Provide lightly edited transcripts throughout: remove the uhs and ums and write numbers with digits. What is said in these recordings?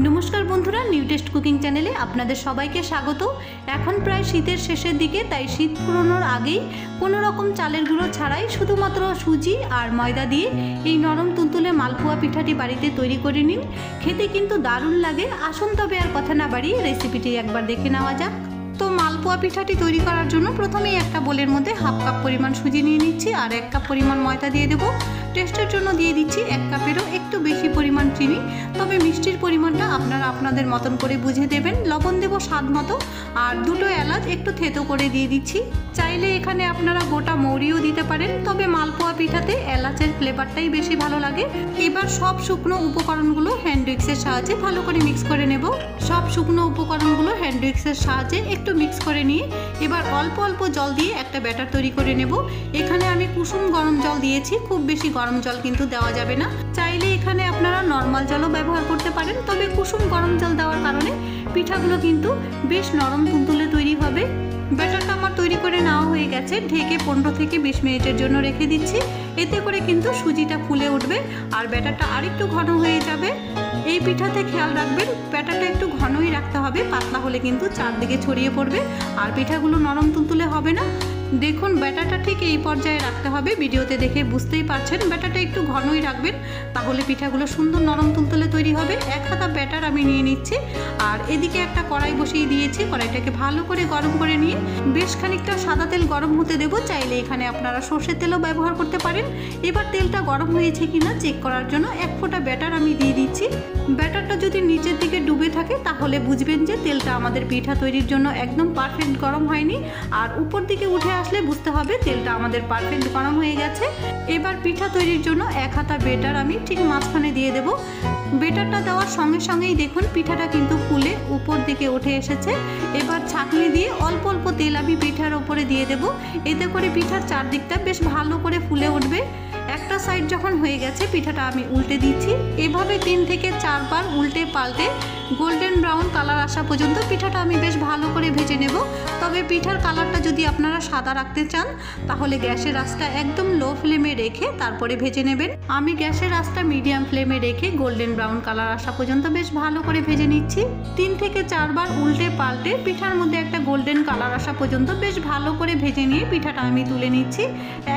नमस्कार बंधुरा new test cooking चैनेले आपनादेर सबाइके स्वागत। एखन प्राय शीतेर शेषेर दिके ताई शीत फुरानोर आगेई कोनो रकम चालेर गुঁড়ো छाड़ाई शुधुमात्र सुजी और मयदा दिए এই नरम तुलतुले मालपुआ पिठाटी बाड़ीते तैरी करे निन। खेते किन्तु दारुण लागे। आसुन तबे आर कथा ना बाड़िये रेसिपिटी एकबार देखे नेওয়া যাক। तो मालपुआ पिठाटी तैरी करार जोन्नो प्रथमेई एकटा बोलेर मध्य हाफ कप परिमाण सुजी निये निচ্ছি और 1 कप परिमाण मयदा दिए देব। टेस्टेर जोन्नो दिए दिচ্ছি 1 কাপেরও একটু বেশি পরিমাণ চিনি। তবে মিষ্টির পরিমাণটা আপনারা আপনাদের মতন করে বুঝে দেবেন। লবণ দেব স্বাদ মতো আর দুটো এলাচ একটু থেতো করে দিয়ে দিচ্ছি। চাইলে এখানে আপনারা গোটা মৌরিও দিতে পারেন, তবে মালপোয়া পিঠাতে এলাচের ফ্লেভারটাই বেশি ভালো লাগে। এবার সব শুকনো উপকরণগুলো হ্যান্ড উইক্সের সাহায্যে ভালো করে মিক্স করে নেব। সব শুকনো উপকরণগুলো হ্যান্ড উইক্সের সাহায্যে একটু মিক্স করে নিয়ে এবার অল্প অল্প জল দিয়ে একটা ব্যাটার তৈরি করে নেব। এখানে আমি কুসুম গরম জল দিয়েছি, খুব বেশি গরম জল কিন্তু দেওয়া যাবে না। চাইলে এখানে আপনারা নরমাল জলও ব্যবহার করতে পারেন, তবে কুসুম গরম জল দেওয়ার কারণে পিঠাগুলো কিন্তু বেশ নরম তুলতুলে তৈরি হবে। ব্যাটারটা আমার তৈরি করে নেওয়া হয়ে গেছে। ঢেকে 15 থেকে 20 মিনিটের জন্য রেখে দিচ্ছি। এতে করে কিন্তু সুজিটা ফুলে উঠবে আর ব্যাটারটা আরেকটু ঘন হয়ে যাবে। এই পিঠাতে খেয়াল রাখবেন ব্যাটারটা একটু ঘনই রাখতে হবে, পাতলা হলে কিন্তু চারদিকে ছড়িয়ে পড়বে আর পিঠাগুলো নরম তুলতুলে হবে না। দেখুন ব্যাটারটা ঠিক এই পর্যায়ে রাখতে হবে। ভিডিওতে দেখে বুঝতেই পারছেন ব্যাটারটা একটু ঘনই রাখবেন, তাহলে পিঠাগুলো সুন্দর নরম তুলতুলে তৈরি হবে। 1 হাতা ব্যাটার আমি নিয়ে নিচ্ছি আর এদিকে একটা কড়াই বসিয়ে দিয়েছি। কড়াইটাকে ভালো করে গরম করে নিয়ে বেশ খানিকটা সাদা তেল গরম হতে দেব। চাইলে এখানে আপনারা সরষের তেলও ব্যবহার করতে পারেন। এবার তেলটা গরম হয়েছে কিনা চেক করার জন্য 1 ফোঁটা ব্যাটার আমি দিয়ে দিচ্ছি। ব্যাটারটা যদি নিচের দিকে ডুবে থাকে তাহলে বুঝবেন যে তেলটা আমাদের পিঠা তৈরির জন্য একদম পারফেক্ট গরম হয়নি, আর উপর দিকে উঠে আসলে বুঝতে হবে তেলটা আমাদের পারফেক্ট গরম হয়ে গেছে। এবার পিঠা তৈরির জন্য 1 হাতা ব্যাটার আমি ঠিক মাঝখানে দিয়ে দেব। ব্যাটারটা দেওয়ার সঙ্গে সঙ্গেই দেখুন পিঠাটা কিন্তু ফুলে উপর দিকে উঠে এসেছে। এবার ছাঁকনি দিয়ে অল্প অল্প তেল আমি পিঠার উপরে দিয়ে দেব। এতে করে পিঠার চারদিকটা বেশ ভালো করে ফুলে উঠবে। একটা সাইড যখন হয়ে গেছে পিঠাটা আমি উল্টে দিচ্ছি। এভাবে 3 থেকে 4 বার উল্টে পাল্টে গোল্ডেন ব্রাউন কালার আসা পর্যন্ত পিঠাটা আমি বেশ ভালো করে ভেজে নেব। তবে পিঠার কালারটা যদি আপনারা সাদা রাখতে চান তাহলে গ্যাসের আঁচটা একদম লো ফ্লেমে রেখে তারপরে ভেজে নেবেন। আমি গ্যাসের আঁচটা মিডিয়াম ফ্লেমে রেখে গোল্ডেন ব্রাউন কালার আসা পর্যন্ত বেশ ভালো করে ভেজে নিচ্ছি। 3 থেকে 4 বার উল্টে পাল্টে পিঠার মধ্যে একটা গোল্ডেন কালার আসা পর্যন্ত বেশ ভালো করে ভেজে নিয়ে পিঠাটা আমি তুলে নিচ্ছি।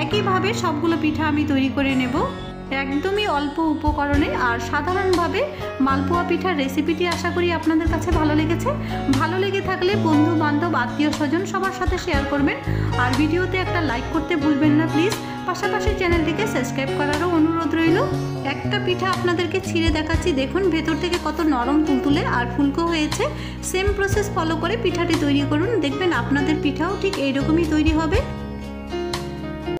একইভাবে সবগুলো পিঠা আমি তৈরি করে নেব। একদমই অল্প উপকরণে আর সাধারণভাবে মালপোয়া পিঠার রেসিপিটি আশা করি আপনাদের কাছে ভালো লেগেছে। ভালো লেগে থাকলে বন্ধু বান্ধব আত্মীয় স্বজন সবার সাথে শেয়ার করবেন আর ভিডিওতে একটা লাইক করতে ভুলবেন না প্লিজ। পাশাপাশি চ্যানেলটিকে সাবস্ক্রাইব করারও অনুরোধ রইল। একটা পিঠা আপনাদেরকে ছিঁড়ে দেখাচ্ছি, দেখুন ভেতর থেকে কত নরম তুলতুলে আর ফুলকো হয়েছে। সেম প্রসেস ফলো করে পিঠাটি তৈরি করুন, দেখবেন আপনাদের পিঠাও ঠিক এইরকমই তৈরি হবে।